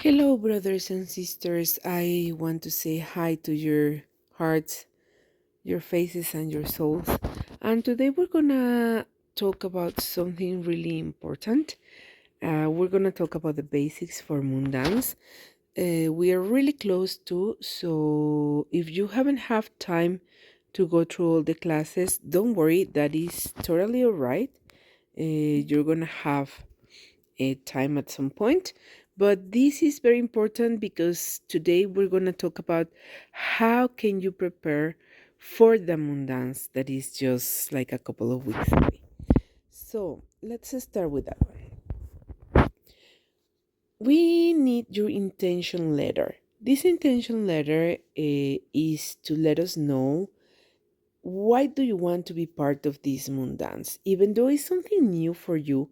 Hello, brothers and sisters. I want to say hi to your hearts, your faces, and your souls. And today we're gonna talk about something really important. We're gonna talk about the basics for moon dance. We are really close to, so if you haven't have time to go through all the classes, don't worry. That is totally alright. You're gonna have a time at some point. But this is very important because today we're going to talk about how can you prepare for the moon dance that is just like a couple of weeks away. So let's start with that one. We need your intention letter. This intention letter is to let us know why do you want to be part of this moon dance, even though it's something new for you.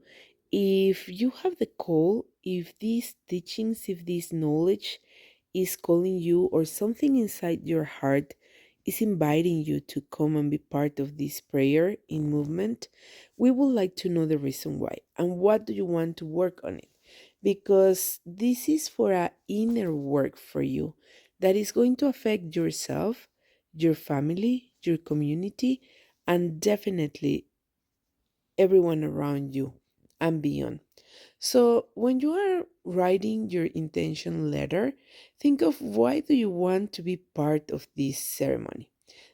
If you have the call, if these teachings, if this knowledge is calling you, or something inside your heart is inviting you to come and be part of this prayer in movement, we would like to know the reason why and what do you want to work on it, because this is for a inner work for you that is going to affect yourself, your family, your community, and definitely everyone around you and beyond. So when you are writing your intention letter, think of why do you want to be part of this ceremony.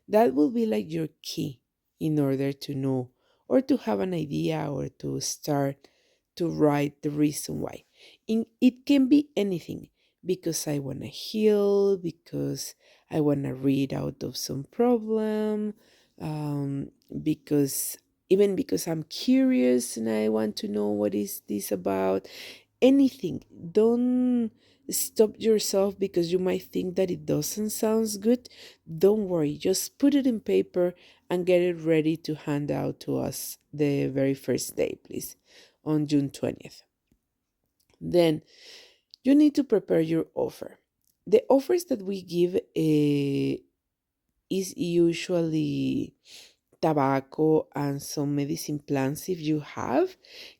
That will be like your key in order to know or to have an idea or to start to write the reason why. It can be anything, because I want to heal, because I want to read out of some problem, because even because I'm curious and I want to know what is this about. Anything. Don't stop yourself because you might think that it doesn't sound good. Don't worry. Just put it in paper and get it ready to hand out to us the very first day, please, on June 20th. Then you need to prepare your offer. The offers that we give is usually tobacco and some medicine plants if you have.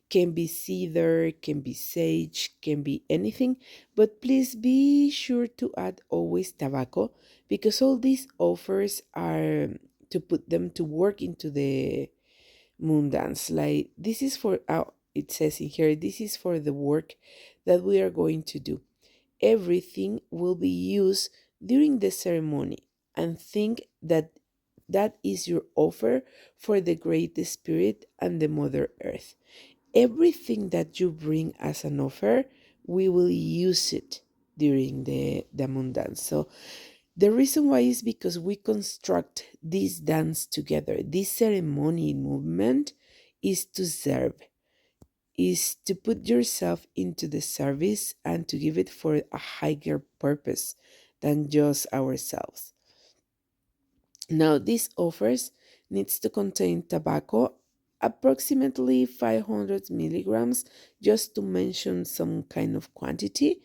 Can be cedar, can be sage, can be anything, but please be sure to add always tobacco, because all these offers are to put them to work into the moon dance. Like this is for it says in here, this is for the work that we are going to do. Everything will be used during the ceremony, and think that that is your offer for the Great Spirit and the Mother Earth. Everything that you bring as an offer, we will use it during the moon dance. So the reason why is because we construct this dance together. This ceremony movement is to serve, is to put yourself into the service and to give it for a higher purpose than just ourselves. Now, these offers needs to contain tobacco, approximately 500 milligrams, just to mention some kind of quantity.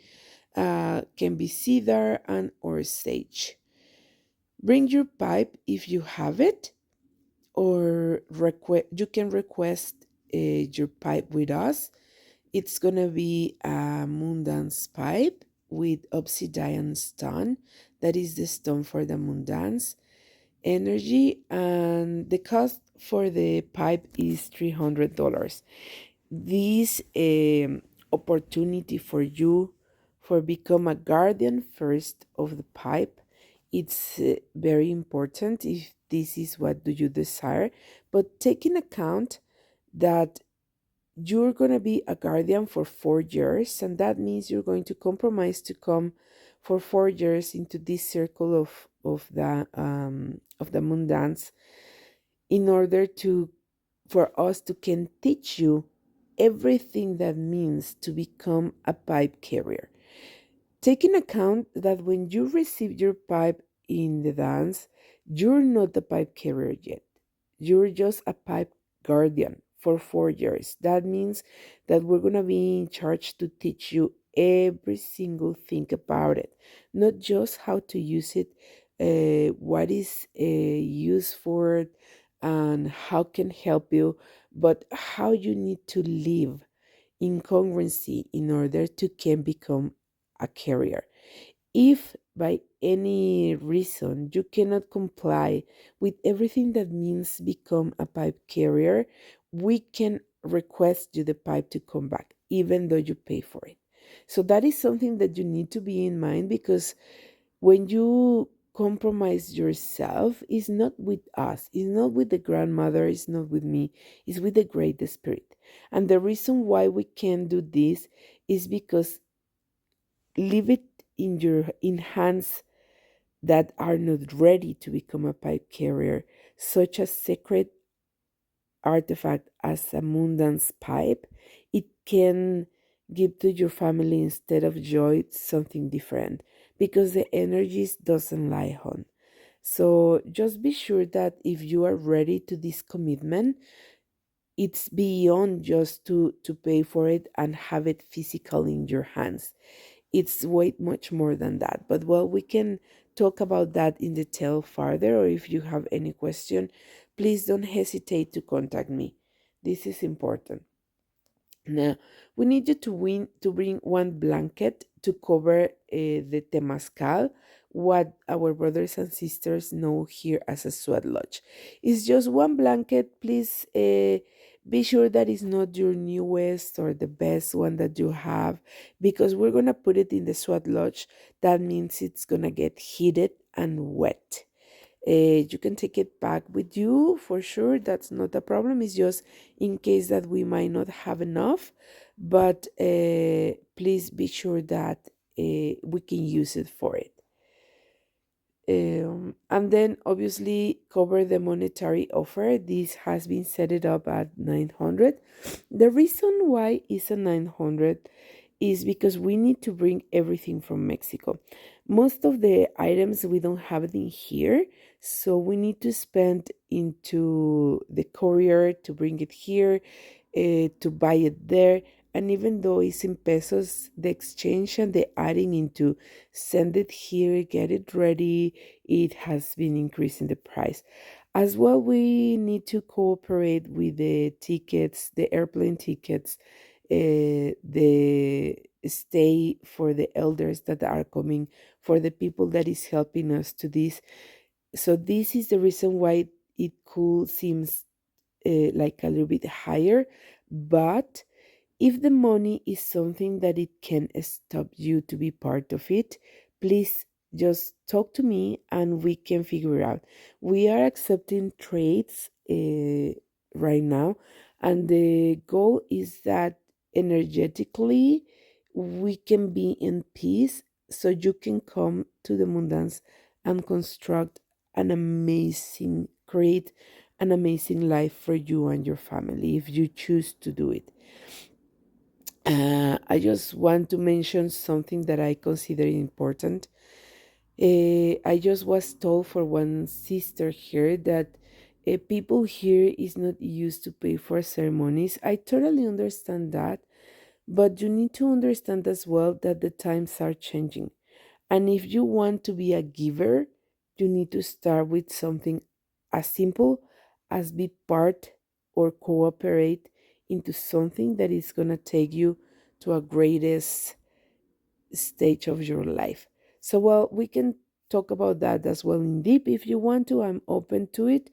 Can be cedar and or sage. Bring your pipe if you have it, or you can request your pipe with us. It's gonna be a Moondance pipe with obsidian stone. That is the stone for the Moondance energy, and the cost for the pipe is $300. This opportunity for you for become a guardian first of the pipe, it's very important if this is what do you desire, but take in account that you're going to be a guardian for 4 years, and that means you're going to compromise to come for 4 years into this circle of the moon dance, in order to for us to can teach you everything that means to become a pipe carrier. Take in account that when you receive your pipe in the dance, you're not the pipe carrier yet. You're just a pipe guardian for 4 years. That means that we're going to be in charge to teach you every single thing about it, not just how to use it, what is used for it, and how can help you, but how you need to live in congruency in order to can become a carrier. If by any reason you cannot comply with everything that means become a pipe carrier, we can request you the pipe to come back, even though you pay for it. So that is something that you need to be in mind, because when you compromise yourself, it's not with us, it's not with the grandmother, it's not with me, it's with the Great Spirit. And the reason why we can do this is because leave it in hands that are not ready to become a pipe carrier, such as sacred artifact as a moondance pipe. It can give to your family, instead of joy, something different, because the energies doesn't lie on. So just be sure that if you are ready to this commitment, it's beyond just to pay for it and have it physical in your hands. It's way much more than that. But well, we can talk about that in detail further, or if you have any question, please don't hesitate to contact me. This is important. Now, we need you to bring one blanket to cover the temazcal, what our brothers and sisters know here as a sweat lodge. It's just one blanket. Please be sure that it's not your newest or the best one that you have, because we're going to put it in the sweat lodge. That means it's going to get heated and wet. You can take it back with you for sure. That's not a problem. It's just in case that we might not have enough. But please be sure that we can use it for it. And then obviously cover the monetary offer. This has been set it up at 900. The reason why it's a 900 is because we need to bring everything from Mexico. Most of the items we don't have it in here, so we need to spend into the courier to bring it here, to buy it there. And even though it's in pesos, the exchange and the adding into send it here, get it ready, it has been increasing the price. As well, we need to cooperate with the tickets, the airplane tickets, the stay for the elders that are coming, for the people that is helping us to this. So this is the reason why it could seems like a little bit higher, but if the money is something that it can stop you to be part of it, please just talk to me and we can figure it out. We are accepting trades right now, and the goal is that energetically we can be in peace, so you can come to the Mundans and construct an amazing, create an amazing life for you and your family if you choose to do it. I just want to mention something that I consider important. I just was told for one sister here that people here is not used to pay for ceremonies. I totally understand that, but you need to understand as well that the times are changing. And if you want to be a giver, you need to start with something as simple as be part or cooperate into something that is going to take you to a greatest stage of your life. So, well, we can talk about that as well in deep if you want to. I'm open to it.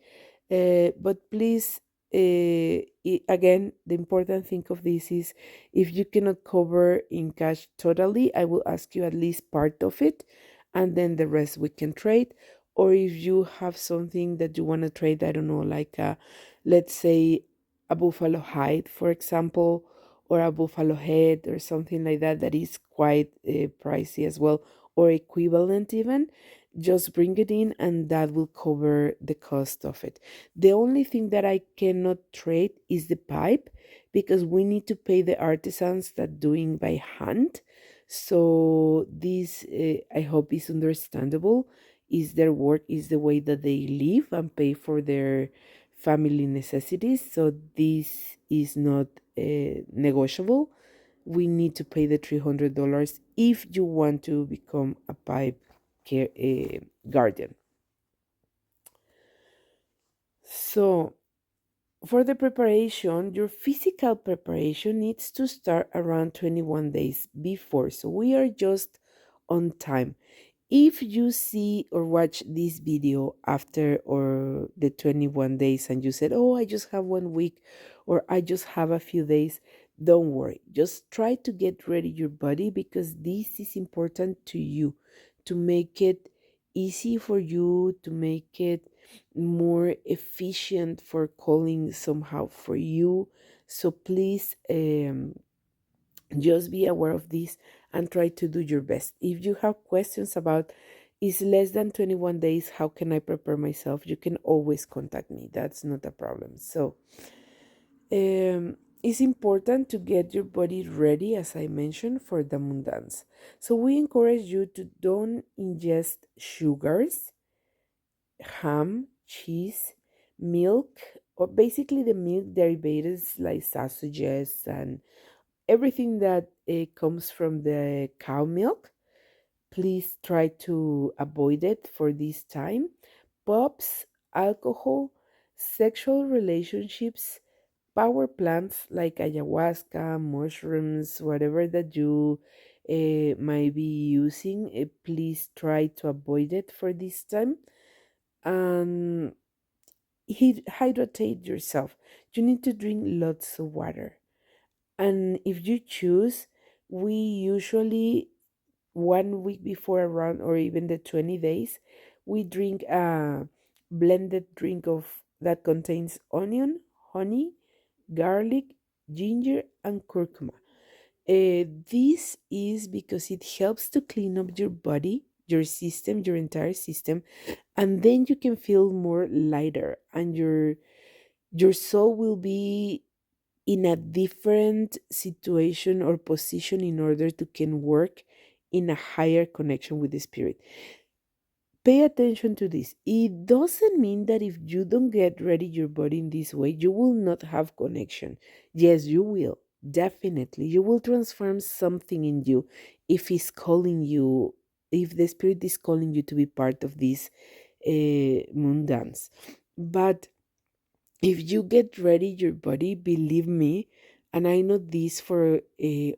But please, again, the important thing of this is if you cannot cover in cash totally, I will ask you at least part of it, and then the rest we can trade. Or if you have something that you want to trade, I don't know, like let's say a buffalo hide, for example, or a buffalo head or something like that, that is quite pricey as well, or equivalent even, just bring it in and that will cover the cost of it. The only thing that I cannot trade is the pipe, because we need to pay the artisans that doing by hand. So this I hope is understandable, is their work, is the way that they live and pay for their family necessities. So this is not negotiable. We need to pay the $300 if you want to become a pipe care, guardian. So For the preparation, your physical preparation needs to start around 21 days before. So we are just on time. If you see or watch this video after or the 21 days and you said, "Oh, I just have 1 week or I just have a few days," don't worry. Just try to get ready your body because this is important to you to make it easy for you, to make it more efficient for calling somehow for you. So please just be aware of this and try to do your best. If you have questions about is less than 21 days, how can I prepare myself? You can always contact me. That's not a problem. So, it's important to get your body ready, as I mentioned, for the moon dance. So, we encourage you to don't ingest sugars, ham, cheese, milk, or basically the milk derivatives like sausages and everything that comes from the cow milk. Please try to avoid it for this time. Pops, alcohol, sexual relationships, power plants like ayahuasca, mushrooms, whatever that you might be using, please try to avoid it for this time. And hydrate yourself. You need to drink lots of water. And if you choose, we usually 1 week before around or even the 20 days, we drink a blended drink of that contains onion, honey, garlic, ginger, and curcuma. This is because it helps to clean up your body, your system, your entire system, and then you can feel more lighter, and your soul will be in a different situation or position in order to can work in a higher connection with the spirit. Pay attention to this. It doesn't mean that if you don't get ready your body in this way, you will not have connection. Yes, you will. Definitely. You will transform something in you if he's calling you, if the spirit is calling you to be part of this moon dance. But if you get ready your body, believe me, and I know this for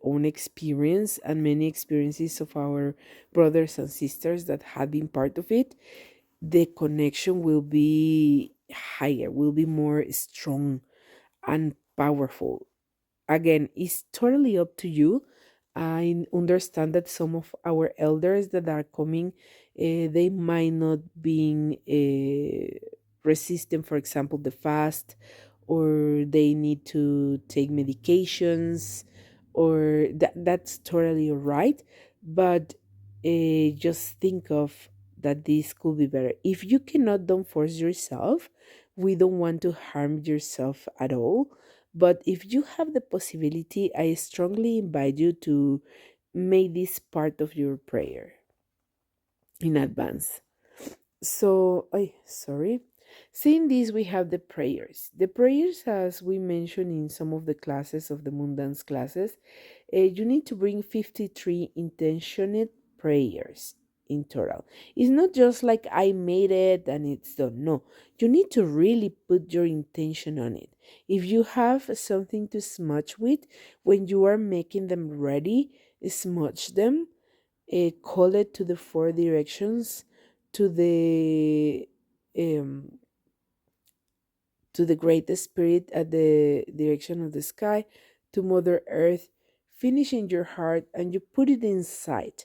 own experience and many experiences of our brothers and sisters that have been part of it, the connection will be higher, will be more strong and powerful. Again, it's totally up to you. I understand that some of our elders that are coming, they might not being resistant, for example, the fast, or they need to take medications, or that's totally all right. But just think of that this could be better. If you cannot, don't force yourself. We don't want to harm yourself at all, but if you have the possibility, I strongly invite you to make this part of your prayer in advance. So, sorry. Seeing this, we have the prayers. The prayers, as we mentioned in some of the classes of the moon dance classes, you need to bring 53 intentioned prayers in total. It's not just like I made it and it's done. No, you need to really put your intention on it. If you have something to smudge with, when you are making them ready, smudge them, call it to the four directions, to um, the great spirit at the direction of the sky, to Mother Earth, finish in your heart, and you put it inside.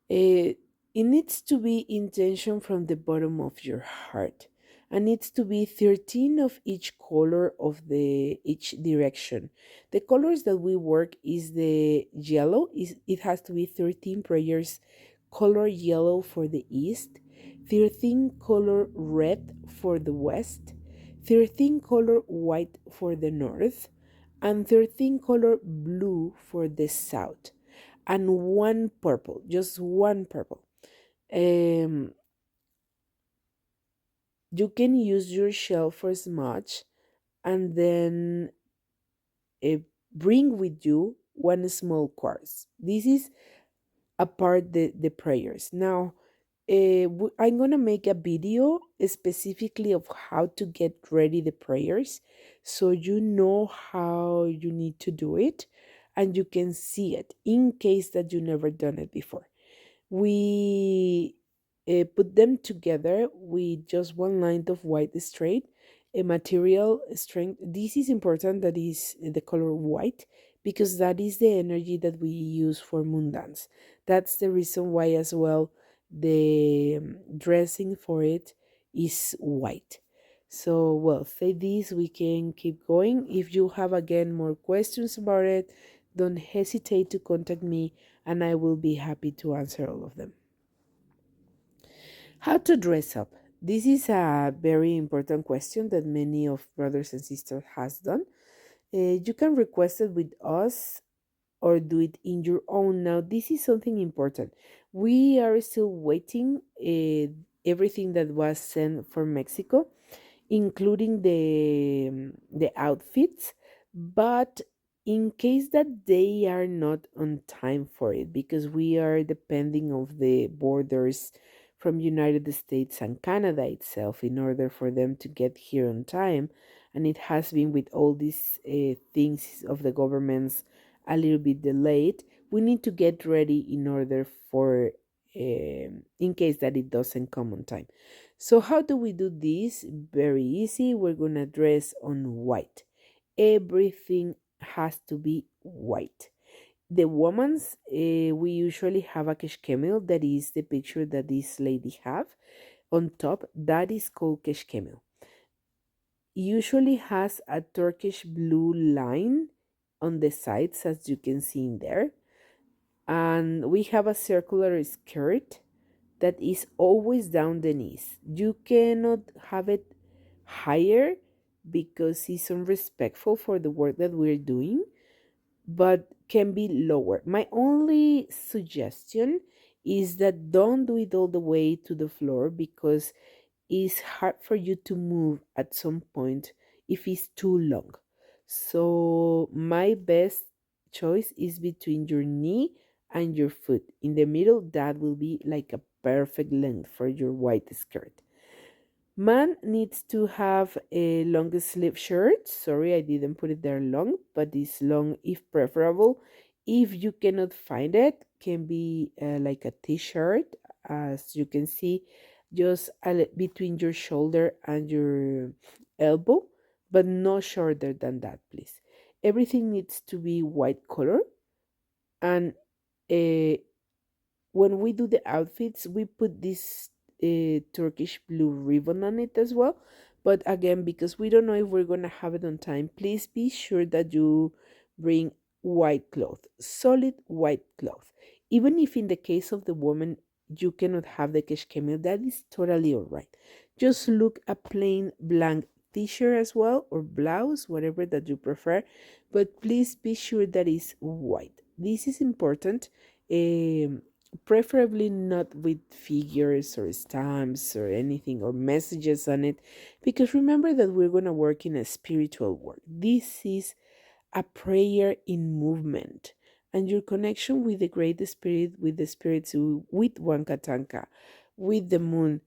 It, it needs to be intention from the bottom of your heart, and needs to be 13 of each color of the each direction. The colors that we work is the yellow, is it has to be 13 prayers color yellow for the east, 13 color red for the west, 13 color white for the north, and 13 color blue for the south, and one purple, just one purple. Um, you can use your shell for smudge, and then uh, bring with you one small quartz. This is apart the prayers. Now, I'm gonna make a video specifically of how to get ready the prayers, so you know how you need to do it, and you can see it in case that you never done it before. We put them together with just one line of white straight, a material strength. This is important that is the color white, because that is the energy that we use for moon dance. That's the reason why as well the dressing for it is white. So, well, say this, we can keep going. If you have again more questions about it, don't hesitate to contact me and I will be happy to answer all of them. How to dress up? This is a very important question that many of brothers and sisters has done. You can request it with us or do it in your own. Now, this is something important. We are still waiting everything that was sent for Mexico, including the outfits, but in case that they are not on time for it, because we are depending of the borders from United States and Canada itself in order for them to get here on time, and it has been with all these things of the governments a little bit delayed. We need to get ready in order for in case that it doesn't come on time. So, how do we do this? Very easy. We're gonna dress on white. Everything has to be white. The woman's, we usually have a keshkemil, that is the picture that this lady have on top. That is called keshkemil. Usually has a Turkish blue line on the sides, as you can see in there. And we have a circular skirt that is always down the knees. You cannot have it higher because it's unrespectful for the work that we're doing, but can be lower. My only suggestion is that don't do it all the way to the floor, because it's hard for you to move at some point if it's too long. So my best choice is between your knee and your foot. In the middle, that will be like a perfect length for your white skirt. Man needs to have a long sleeve shirt. Sorry, I didn't put it there long, but it's long if preferable. If you cannot find it, can be like a t-shirt, as you can see, just between your shoulder and your elbow, but no shorter than that, please. Everything needs to be white color, and uh, when we do the outfits, we put this Turkish blue ribbon on it as well. But again, because we don't know if we're gonna have it on time, please be sure that you bring white cloth, solid white cloth. Even if in the case of the woman you cannot have the keshkemir, that is totally all right. Just look a plain blank t-shirt as well, or blouse, whatever that you prefer. But please be sure that it's white. This is important. Preferably not with figures or stamps or anything or messages on it, because remember that we're going to work in a spiritual work. This is a prayer in movement, and your connection with the great spirit, with the spirits, with Wankatanka, with the moon,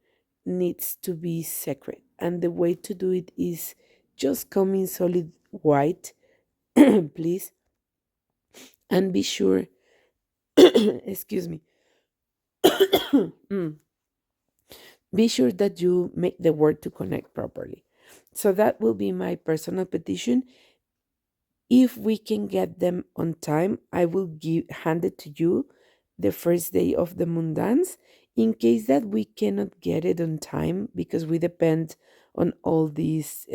needs to be sacred, and the way to do it is just come in solid white please, and be sure excuse me. Mm. Be sure that you make the word to connect properly. So that will be my personal petition. If we can get them on time, I will hand it to you the first day of the moon dance. In case that we cannot get it on time because we depend on all these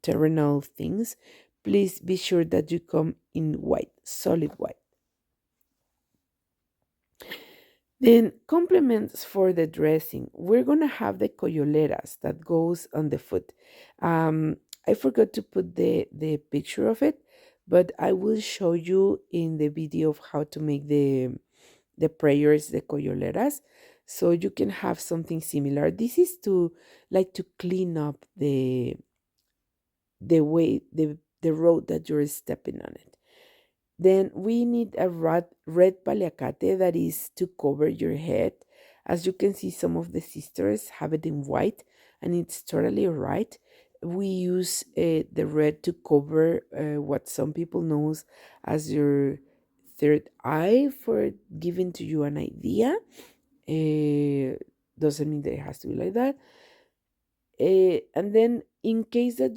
terrenal things, please be sure that you come in white, solid white. Then complements for the dressing. We're gonna have the coyoleras that goes on the foot. I forgot to put the picture of it, but I will show you in the video of how to make the prayers, the coyoleras, so you can have something similar. This is to like to clean up the way the road that you're stepping on it. Then we need a red paliacate, that is to cover your head. As you can see, some of the sisters have it in white, and it's totally right. We use the red to cover what some people knows as your third eye, for giving to you an idea. uh, doesn't mean that it has to be like that. And then, in case that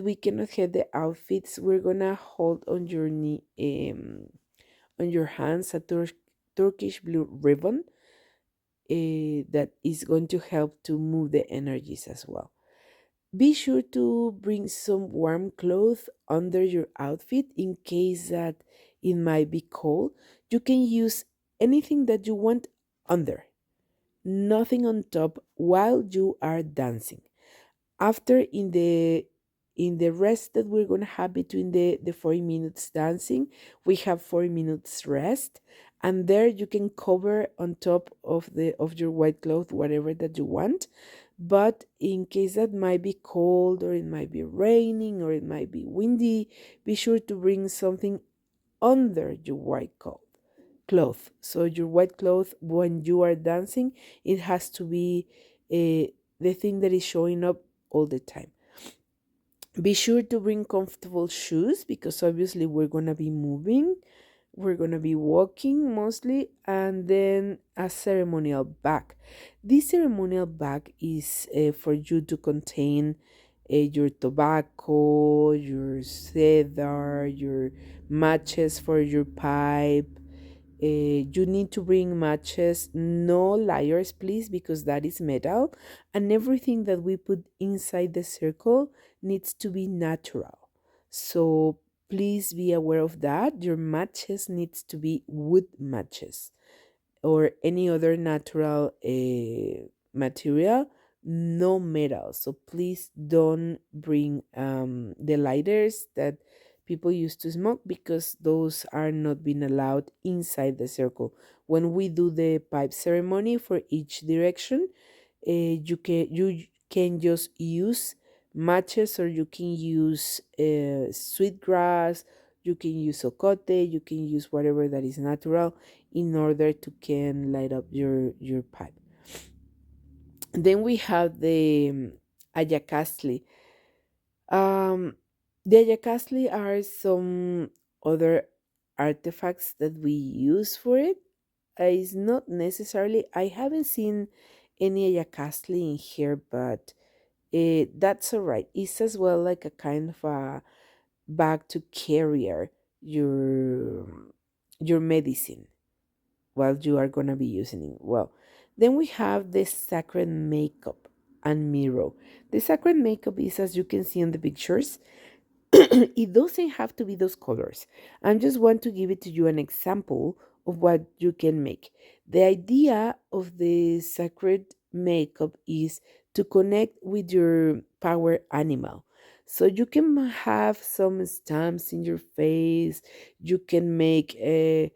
we cannot have the outfits, we're gonna hold on your knee, on your hands, a Turkish blue ribbon that is going to help to move the energies as well. Be sure to bring some warm clothes under your outfit in case that it might be cold. You can use anything that you want under, nothing on top while you are dancing. After, in the rest that we're going to have between the 40 minutes dancing, we have 40 minutes rest, and there you can cover on top of your white cloth whatever that you want. But in case that might be cold, or it might be raining, or it might be windy, be sure to bring something under your white cloth. So your white cloth, when you are dancing, it has to be the thing that is showing up all the time. Be sure to bring comfortable shoes, because obviously we're going to be moving, we're going to be walking mostly. And then a ceremonial bag. This ceremonial bag is for you to contain your tobacco, your cedar, your matches for your pipe. You need to bring matches, no liars, please, because that is metal, and everything that we put inside the circle needs to be natural. So please be aware of that. Your matches needs to be wood matches, or any other natural material, no metal. So please don't bring the lighters that people used to smoke, because those are not being allowed inside the circle. When we do the pipe ceremony for each direction, you can just use matches, or you can use sweet grass, you can use ocote, you can use whatever that is natural in order to can light up your pipe. Then we have the ayakasli. um the ayakasli are some other artifacts that we use for it. It's not necessarily, I haven't seen any ayakasli in here, but that's all right. It's as well like a kind of a bag to carry your medicine while you are going to be using it. Well, then we have the sacred makeup and mirror. The sacred makeup is, as you can see in the pictures, it doesn't have to be those colors. I just want to give it to you an example of what you can make. The idea of the sacred makeup is to connect with your power animal. So you can have some stamps in your face. You can make a,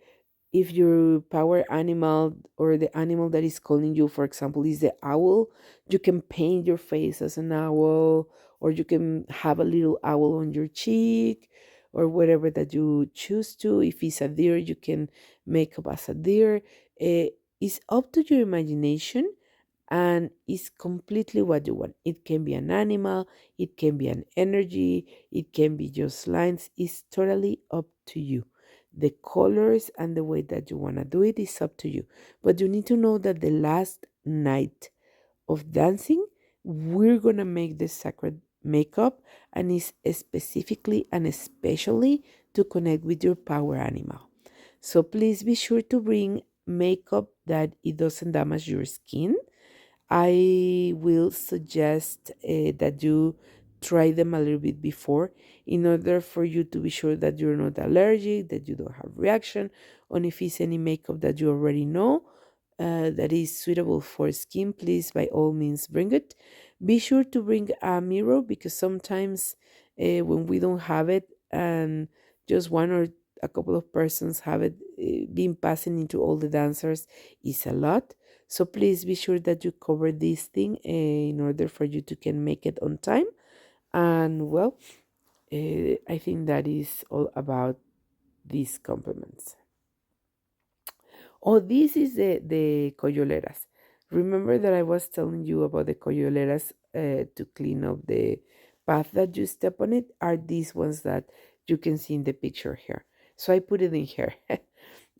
if your power animal, or the animal that is calling you, for example, is the owl, you can paint your face as an owl, or you can have a little owl on your cheek, or whatever that you choose to. If it's a deer, you can make up as a deer. It's up to your imagination, and it's completely what you want. It can be an animal, it can be an energy, it can be just lines. It's totally up to you. The colors and the way that you want to do it is up to you. But you need to know that the last night of dancing, we're going to make the sacred makeup, and it's specifically and especially to connect with your power animal. So please be sure to bring makeup that it doesn't damage your skin. I will suggest that you try them a little bit before, in order for you to be sure that you're not allergic, that you don't have reaction, or if it's any makeup that you already know that is suitable for skin. Please, by all means, bring it. Be sure to bring a mirror, because sometimes when we don't have it, and just one or a couple of persons have it, being passing into all the dancers is a lot. So please be sure that you cover this thing in order for you to can make it on time. And well, I think that is all about these compliments. Oh, this is the coyoleras. Remember that I was telling you about the coyoleras to clean up the path that you step on it? Are these ones that you can see in the picture here. So I put it in here.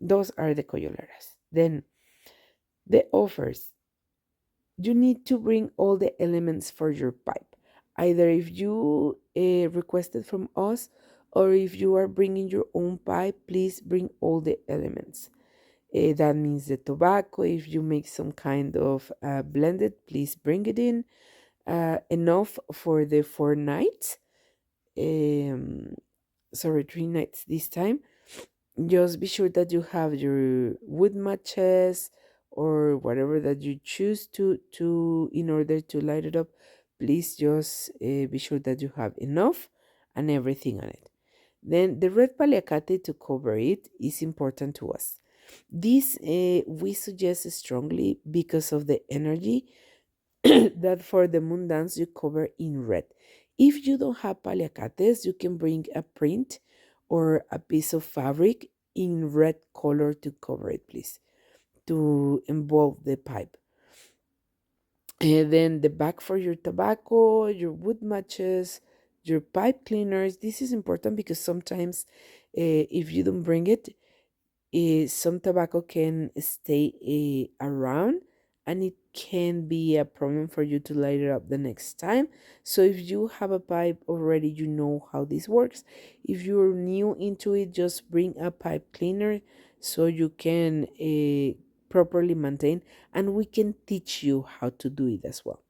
Those are the coyoleras. Then the offers. You need to bring all the elements for your pipe. Either if you requested from us or if you are bringing your own pipe, please bring all the elements. That means the tobacco. If you make some kind of blended, please bring it in. Enough for the 4 nights. Um, sorry, 3 nights this time. Just be sure that you have your wood matches or whatever that you choose to in order to light it up. Please just be sure that you have enough and everything on it. Then the red paliacate to cover it is important to us. This we suggest strongly because of the energy that for the moon dance you cover in red. If you don't have paliacates, you can bring a print or a piece of fabric in red color to cover it, please, to involve the pipe. And then the bag for your tobacco, your wood matches, your pipe cleaners. This is important because sometimes if you don't bring it, some tobacco can stay around and it can be a problem for you to light it up the next time. So if you have a pipe already, you know how this works. If you're new into it, just bring a pipe cleaner so you can properly maintain, and we can teach you how to do it as well.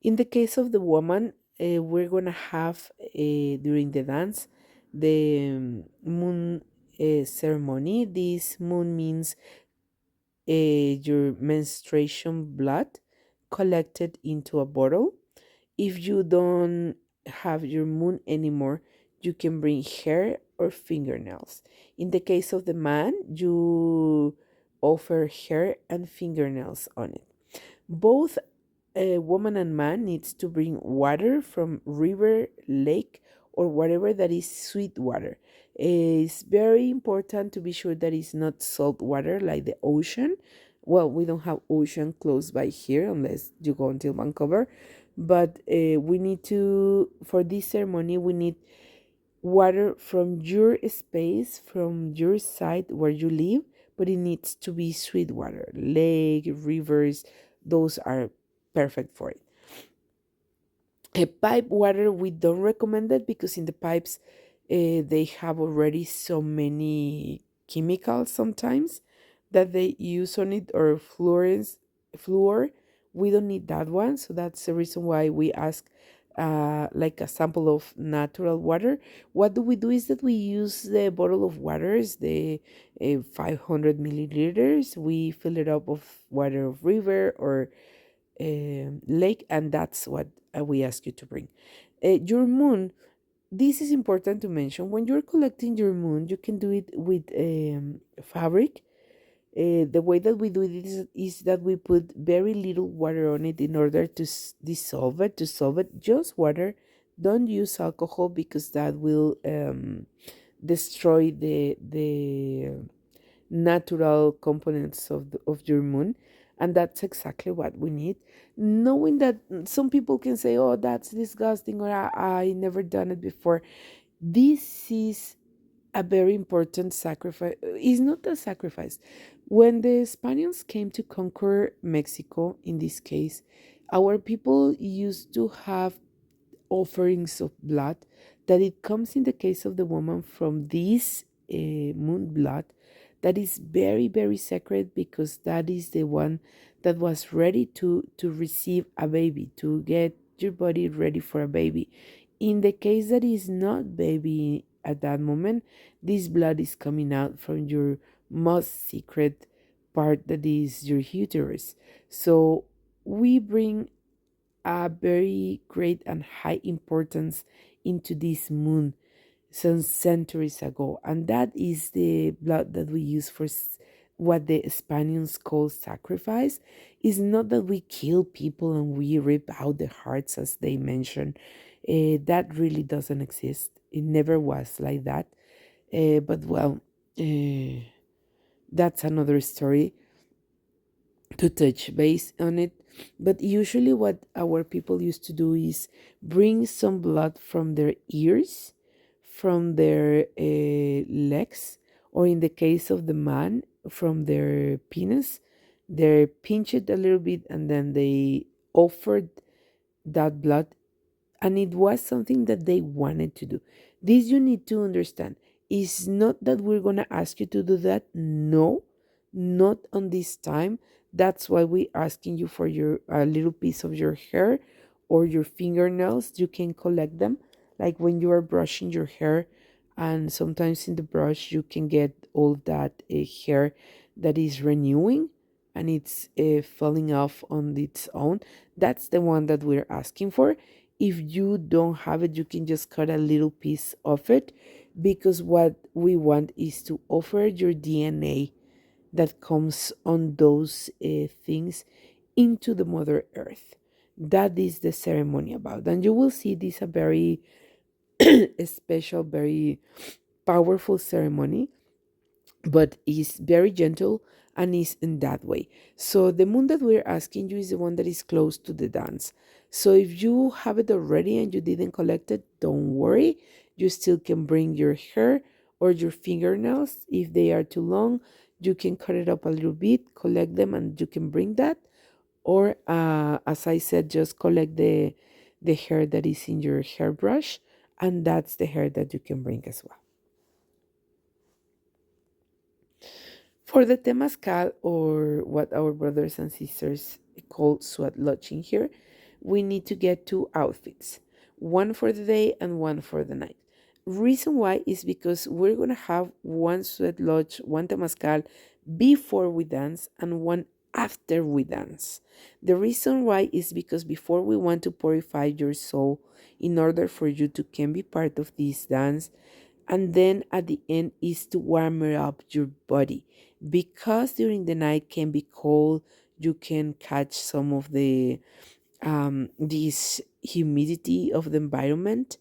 In the case of the woman, we're gonna have during the dance the moon ceremony. This moon means your menstruation blood collected into a bottle. If you don't have your moon anymore, you can bring hair or fingernails. In the case of the man, you offer hair and fingernails on it. Both a woman and man needs to bring water from river, lake, or whatever that is sweet water. It's very important to be sure that it's not salt water like the ocean. Well, we don't have ocean close by here unless you go until Vancouver, but we need to for this ceremony we need water from your space, from your side where you live, but it needs to be sweet water. Lake, rivers, those are perfect for it. Pipe water, we don't recommend it because in the pipes they have already so many chemicals sometimes that they use on it, or fluor. We don't need that one, so that's the reason why we ask like a sample of natural water. What do we do is that we use the bottle of waters, the 500 milliliters. We fill it up of water of river or lake, and that's what we ask you to bring. Your moon, this is important to mention. When you're collecting your moon, you can do it with fabric. The way that we do it is that we put very little water on it in order to dissolve it, to solve it. Just water. Don't use alcohol because that will destroy the natural components of your moon, and that's exactly what we need. Knowing that some people can say, oh, that's disgusting, or I never done it before. This is a very important sacrifice. It's not a sacrifice. When the Spaniards came to conquer Mexico, in this case, our people used to have offerings of blood, that it comes in the case of the woman from this moon blood, that is very very sacred, because that is the one that was ready to receive a baby, to get your body ready for a baby. In the case that is not baby at that moment, this blood is coming out from your most secret part, that is your uterus. So we bring a very great and high importance into this moon some centuries ago, and that is the blood that we use for what the Spaniards call sacrifice. Is not that we kill people and we rip out the hearts as they mention. That really doesn't exist. It never was like that. But well, uh, That's another story to touch base on it. But usually, what our people used to do is bring some blood from their ears, from their legs, or in the case of the man, from their penis. They pinch it a little bit and then they offered that blood, and it was something that they wanted to do. This you need to understand. It's not that we're going to ask you to do that. No, not on this time. That's why we're asking you for your a little piece of your hair or your fingernails. You can collect them, like when you are brushing your hair, and sometimes in the brush you can get all that hair that is renewing and it's falling off on its own. That's the one that we're asking for. If you don't have it, you can just cut a little piece of it, because what we want is to offer your DNA that comes on those things into the Mother Earth. That is the ceremony about. And you will see this a very special, very powerful ceremony, but is very gentle and is in that way. So the moon that we're asking you is the one that is close to the dance. So if you have it already and you didn't collect it, don't worry. You still can bring your hair or your fingernails. If they are too long, you can cut it up a little bit, collect them, and you can bring that. Or as I said, just collect the hair that is in your hairbrush, and that's the hair that you can bring as well. For the Temazcal, or what our brothers and sisters call sweat lodging here, we need to get two outfits, one for the day and one for the night. Reason why is because we're going to have one sweat lodge, one Temazcal before we dance and one after we dance. The reason why is because before we want to purify your soul in order for you to can be part of this dance, and then at the end is to warm up your body, because during the night can be cold. You can catch some of the this humidity of the environment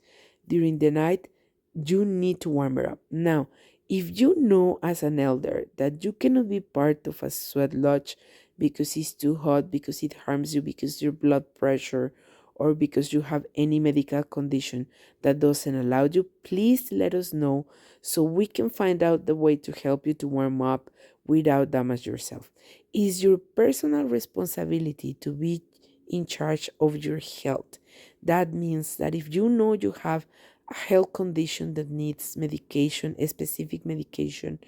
during the night. You need to warm it up. Now, if you know as an elder that you cannot be part of a sweat lodge because it's too hot, because it harms you, because your blood pressure, or because you have any medical condition that doesn't allow you, please let us know so we can find out the way to help you to warm up without damage yourself. It's your personal responsibility to be in charge of your health. That means that if you know you have a health condition that needs medication, a specific medication,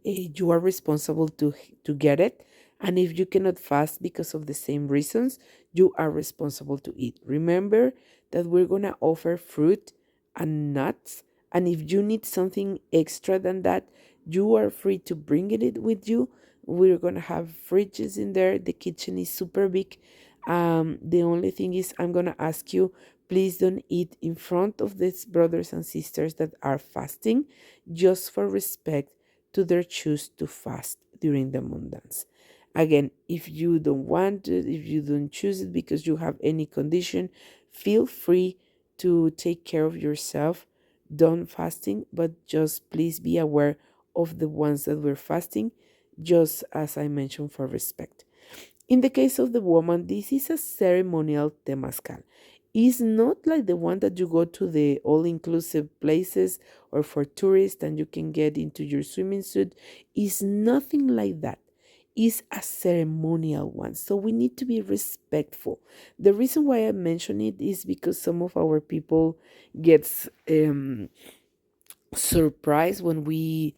you are responsible to get it. And if you cannot fast because of the same reasons, you are responsible to eat. Remember that we're going to offer fruit and nuts. And if you need something extra than that, you are free to bring it with you. We're going to have fridges in there. The kitchen is super big. The only thing is, I'm going to ask you, please don't eat in front of these brothers and sisters that are fasting, just for respect to their choose to fast during the moon dance. Again, if you don't want it, if you don't choose it because you have any condition, feel free to take care of yourself. Don't fasting, but just please be aware of the ones that were fasting, just as I mentioned, for respect. In the case of the woman, this is a ceremonial temazcal. It's not like the one that you go to the all-inclusive places or for tourists and you can get into your swimming suit. It's nothing like that. It's a ceremonial one. So we need to be respectful. The reason why I mention it is because some of our people gets surprised when we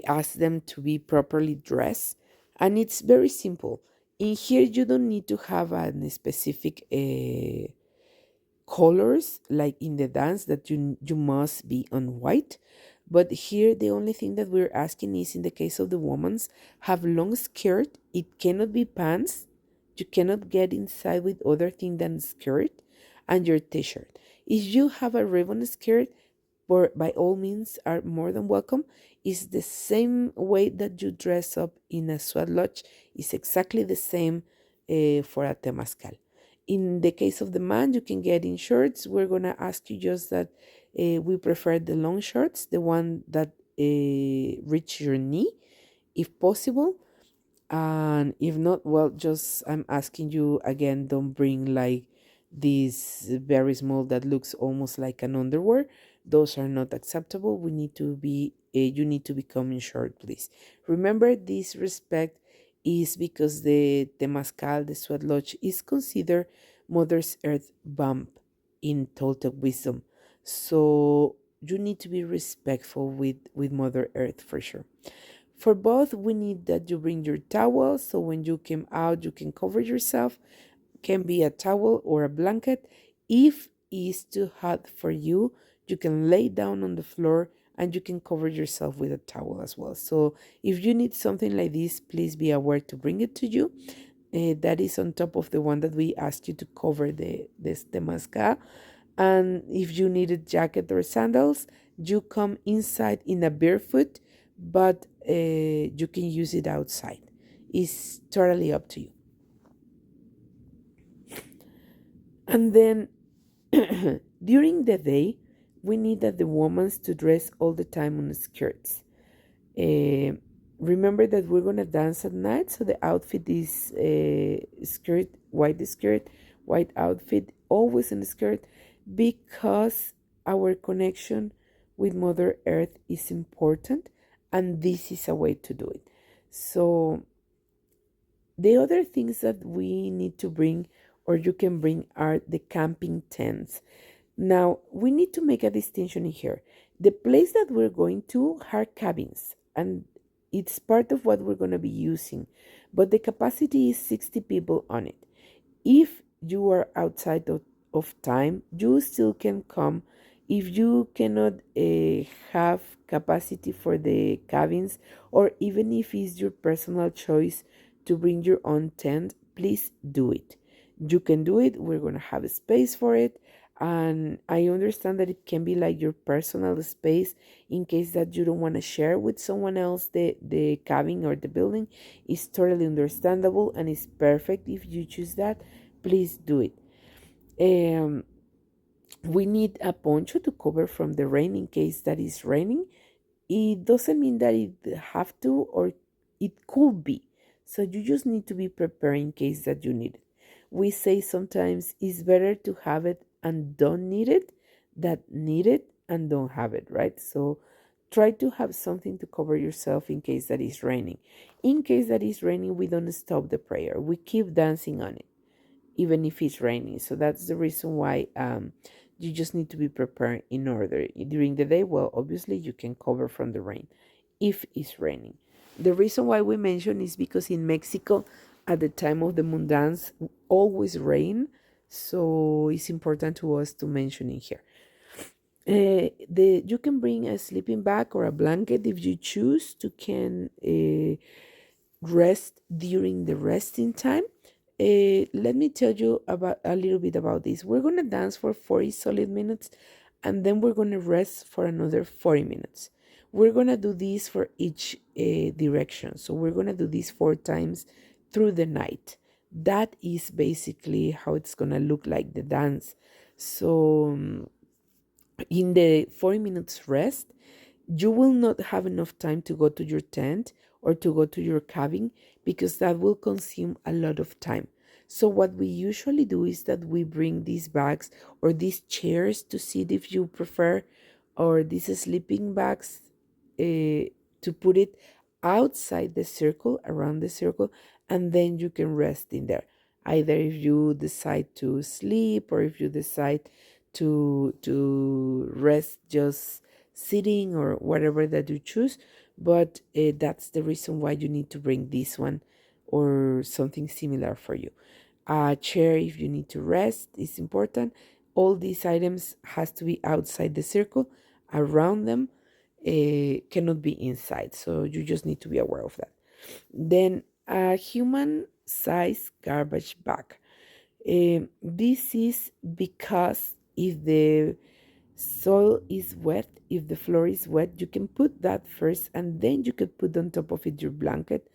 ask them to be properly dressed, and it's very simple. In here you don't need to have a specific colors like in the dance that you must be on white. But here the only thing that we're asking is, in the case of the women's, have long skirt. It cannot be pants. You cannot get inside with other thing than skirt and your t-shirt. If you have a ribbon skirt, or by all means are more than welcome. It's the same way that you dress up in a sweat lodge. It's exactly the same for a temazcal. In the case of the man, you can get in shorts. We're gonna ask you just that we prefer the long shorts, the one that reach your knee. if possible. And if not, well, just I'm asking you again, don't bring like this very small that looks almost like an underwear. Those are not acceptable. We need to be you need to become insured, please. Remember, this respect is because the temazcal, the sweat lodge, is considered mother's earth bump in Toltec wisdom. So you need to be respectful with mother earth for sure. For both, we need that you bring your towel so when you came out, you can cover yourself. Can be a towel or a blanket. If it's too hot for you, you can lay down on the floor and you can cover yourself with a towel as well. So if you need something like this, please be aware to bring it to you. That is on top of the one that we asked you to cover the mascara. And if you need a jacket or sandals, you come inside in a barefoot, but you can use it outside. It's totally up to you. And then during the day, we need that the woman's to dress all the time on skirts. Uh, Remember that we're gonna dance at night, so the outfit is skirt, white outfit, always in the skirt, because our connection with Mother Earth is important, and this is a way to do it. So the other things that we need to bring, or you can bring, are the camping tents. Now, we need to make a distinction in here. The place that we're going to are cabins, and it's part of what we're going to be using, but the capacity is 60 people on it. If you are outside of time, you still can come. If you cannot have capacity for the cabins, or even if it's your personal choice to bring your own tent, please do it. You can do it. We're going to have a space for it. And I understand that it can be like your personal space in case that you don't want to share with someone else the cabin or the building. It's totally understandable and it's perfect if you choose that. Please do it. Um, we need a poncho to cover from the rain in case that is raining. It doesn't mean that it have to, or it could be. So you just need to be prepared in case that you need it. We say sometimes it's better to have it and don't need it than need it and don't have it, right? So try to have something to cover yourself in case that is raining. In case that is raining, we don't stop the prayer. We keep dancing on it even if it's raining. So that's the reason why you just need to be prepared in order. During the day, well, obviously you can cover from the rain if it's raining. The reason why we mention is because in Mexico, at the time of the moon dance, always rain. So it's important to us to mention it here. The you can bring a sleeping bag or a blanket if you choose to can rest during the resting time. Let me tell you about a little bit about this. We're gonna dance for 40 solid minutes, and then we're gonna rest for another 40 minutes. We're gonna do this for each direction. So we're gonna do this 4 times through the night. That is basically how it's gonna look like the dance. So in the 40 minutes rest, you will not have enough time to go to your tent or to go to your cabin because that will consume a lot of time. So, what we usually do is that we bring these bags or these chairs to sit if you prefer, or these sleeping bags to put it outside the circle, around the circle, and then you can rest in there. Either if you decide to sleep or if you decide to rest just sitting or whatever that you choose, but that's the reason why you need to bring this one or something similar for you. A chair if you need to rest is important. All these items has to be outside the circle, around them, cannot be inside, so you just need to be aware of that. Then a human size garbage bag. This is because if the soil is wet, if the floor is wet, you can put that first and then you could put on top of it your blanket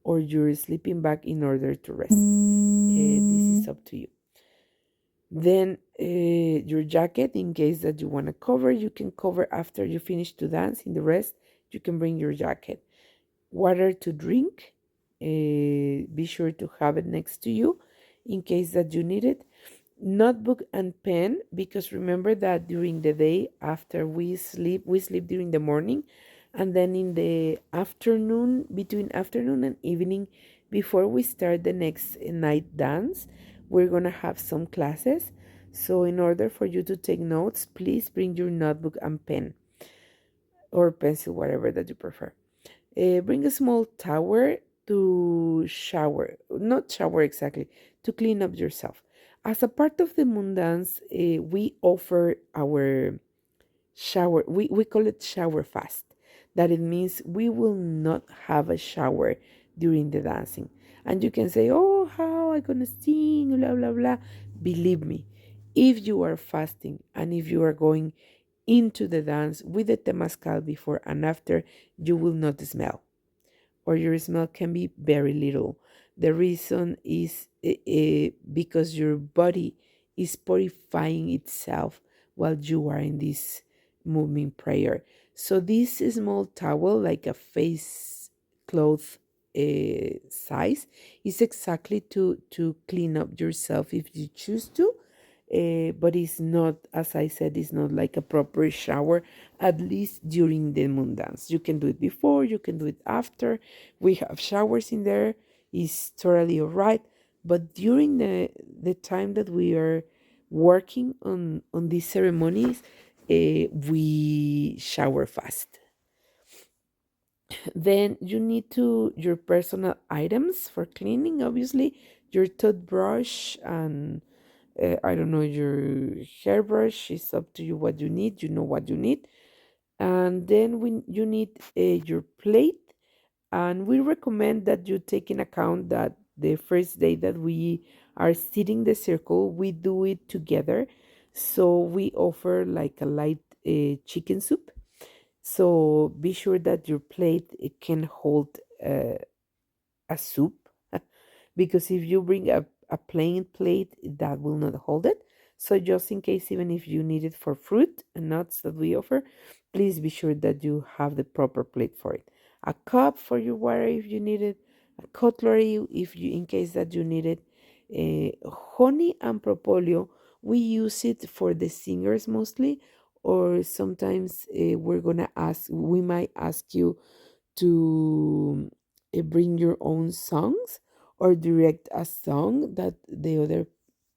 or your sleeping bag in order to rest. This is up to you. Then your jacket, in case that you want to cover, you can cover after you finish to dance. In the rest, you can bring your jacket. water to drink. Be sure to have it next to you in case that you need it. Notebook and pen, because remember that during the day after we sleep during the morning, and then in the afternoon, between afternoon and evening, before we start the next night dance, we're gonna have some classes. So in order for you to take notes, please bring your notebook and pen or pencil, whatever that you prefer. Bring a small towel to shower, not shower exactly, to clean up yourself. As a part of the moon dance, we offer our shower, we call it shower fast. That it means we will not have a shower during the dancing. And you can say, oh, how I gonna sing, blah, blah, blah. Believe me, if you are fasting and if you are going into the dance with the temazcal before and after, you will not smell, or your smell can be very little. The reason is because your body is purifying itself while you are in this moving prayer. So this small towel, like a face cloth size, is exactly to clean up yourself if you choose to. But it's not, as I said, it's not like a proper shower, at least during the moon dance. You can do it before, you can do it after. We have showers in there, it's totally all right. But during the time that we are working on these ceremonies, we shower fast. Then you need to your personal items for cleaning, obviously, your toothbrush and I don't know, your hairbrush. Is up to you what you need. You know what you need. And then when you need your plate, and we recommend that you take in account that the first day that we are sitting the circle, we do it together. So we offer like a light chicken soup. So be sure that your plate it can hold a soup, because if you bring a plain plate, that will not hold it. So just in case, even if you need it for fruit and nuts that we offer, please be sure that you have the proper plate for it. A cup for your water if you need it, a cutlery if you in case that you need it. Honey and propóleo, we use it for the singers mostly, or sometimes we might ask you to bring your own songs or direct a song that the other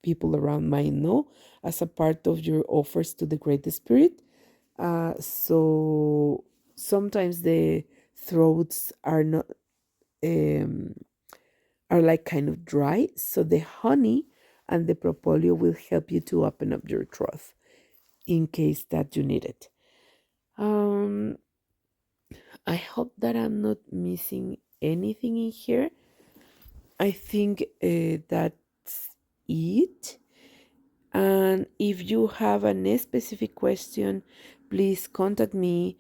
people around might know as a part of your offers to the Great Spirit. So sometimes the throats um, are like kind of dry, so the honey and the propóleo will help you to open up your throat in case that you need it. Um, I hope that I'm not missing anything in here. I think that's it. And if you have a specific question, please contact me.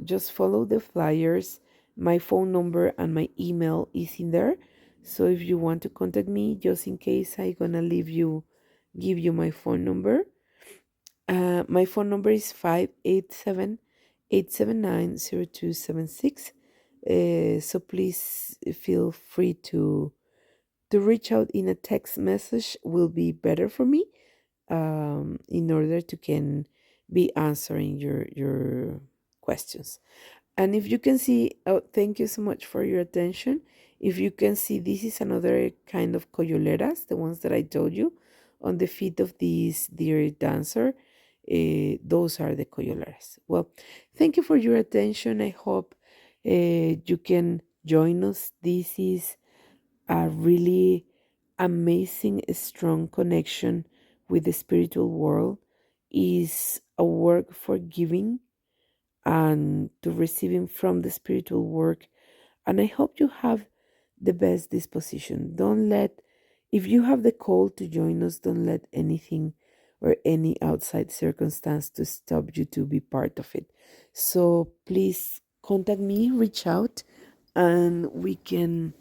Just follow the flyers. My phone number and my email is in there. So if you want to contact me, just in case I'm gonna give you my phone number. My phone number is 587-879-0276. So please feel free to reach out in a text message will be better for me, in order to can be answering your questions. And if you can see, oh, thank you so much for your attention. If you can see, this is another kind of coyoleras, the ones that I told you, on the feet of this dear dancer. Those are the coyoleras. Well, thank you for your attention. I hope you can join us. This is a really amazing, strong connection with the spiritual world. Is a work for giving and to receiving from the spiritual work. And I hope you have the best disposition. Don't let, if you have the call to join us, don't let anything or any outside circumstance to stop you to be part of it. So please contact me, reach out, and we can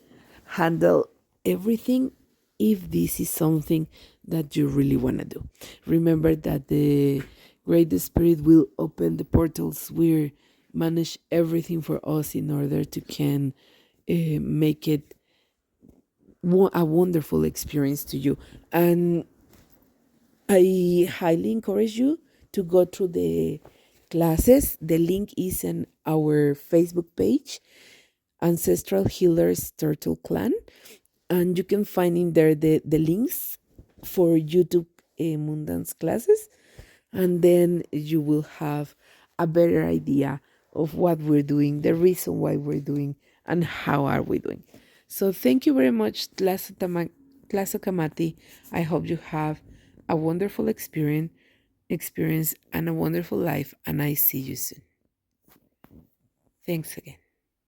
handle everything if this is something that you really want to do. Remember that the Great Spirit will open the portals. We're manage everything for us in order to can make it a wonderful experience to you. And I highly encourage you to go through the classes. The link is in our Facebook page, Ancestral Healers Turtle Clan, and you can find in there the links for YouTube Moondance classes, and then you will have a better idea of what we're doing, the reason why we're doing, and how are we doing. So thank you very much, Tlazokamati. I hope you have a wonderful experience and a wonderful life, and I see you soon. Thanks again.